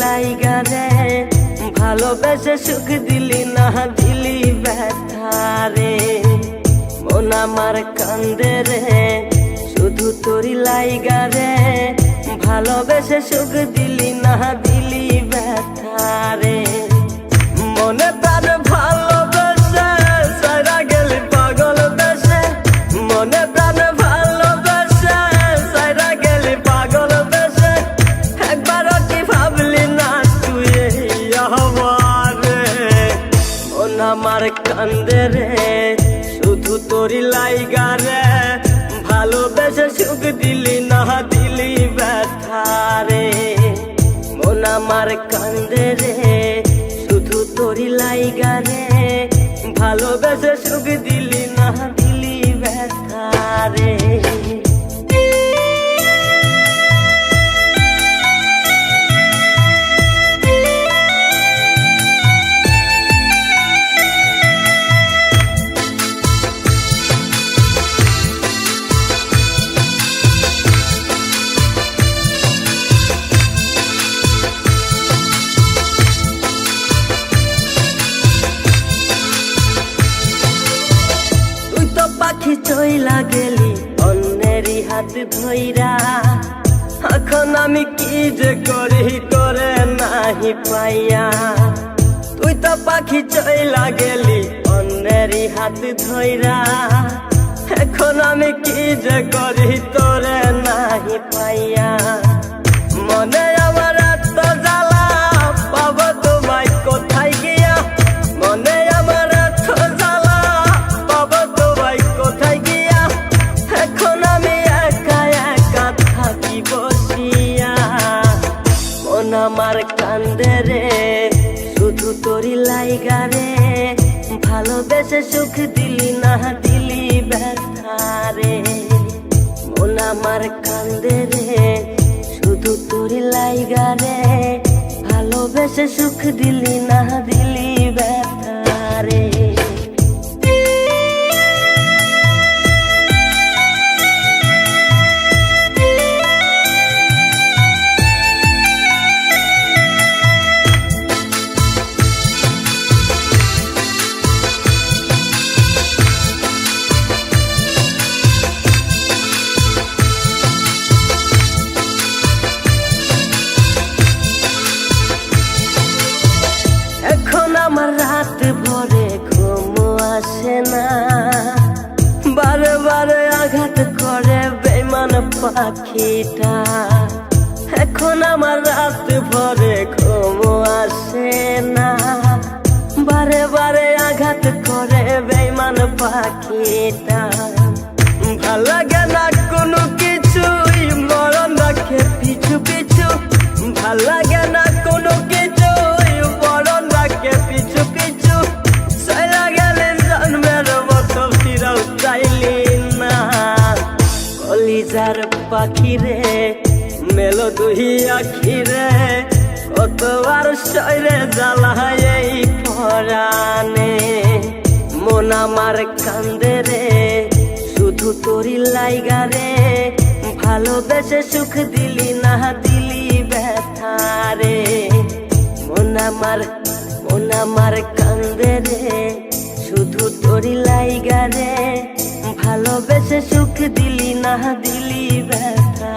লাইগা রে ভালোবেসে সুখ দিলি না দিলি ব্যথা রে মন আমার কান্দে রে শুধু তোরি লাইগা রে ভালোবেসে সুখ দিলি না দিলি ব্যথা রে মনে তার ভালোবেসে সারা গেলি পাগল বেশে মনে তার ভালোবেসে সারা গেলি পাগল বেশে একবারও কি ভাবলি না তুই আমারে মন আমার কান্দে রে শুধু তোরি লাইগা রে ভালোবেসে সুখ দিলি না দিলি ব্যথা রে মন আমার কান্দে রে শুধু তোরি লাইগা রে ভালোবেসে সুখ দিলি না দিলি ব্যথা রে পাখি চইলা গেলি অন্যেরই হাত ধইরা এখন আমি কি যে করি তোরে নাহি পাইয়া তুই তো পাখি চইলা গেলি অন্যেরই হাত ধইরা এখন আমি কি যে করি তোরে নাহি পাইয়া মনে আমার এত জ্বালা পাবো তোমায় কোথায় গিয়া মনে আমার এত জ্বালা পাবো তোমায় কোথায় গিয়া এখন আমি একা একা থাকি বসিয়া মন আমার কান্দে রে শুধু তোরি লাইগা রে ভালোবেসে সুখ দিলি না দিলি ব্যথা রে মন আমার কান্দে রে শুধু তোরি লাইগা রে ভালোবেসে সুখ দিলি না দিলি ব্যথা রে এখন আমার রাত ভরে ঘুম আসে না বারে বারে আঘাত করে বেঈমান পাখিটা এখন আমার রাত ভরে ঘুম আসে না বারে বারে আঘাত করে বেঈমান পাখিটা ভাল লাগে না কোনো কিছুই মরণ রাখে পিছু পিছু ভাল লাগে না কোনো কিছুই মরণ রাখে পিছু পিছু চলা গেলে জন্মের মতো ফিরাও চাইলি না কলিজার পাখি রে মেলো দুই আখি রে কতবার শরীরে জ্বালায় এই পরাণে মন আমার কান্দে রে শুধু তোরি লাইগা রে ভালোবেসে সুখ দিলি না দিলি ব্যথা রে মন আমার কান্দে রে শুধু তোরি লাইগা রে ভালোবেসে সুখ দিলি না দিলি ব্যথা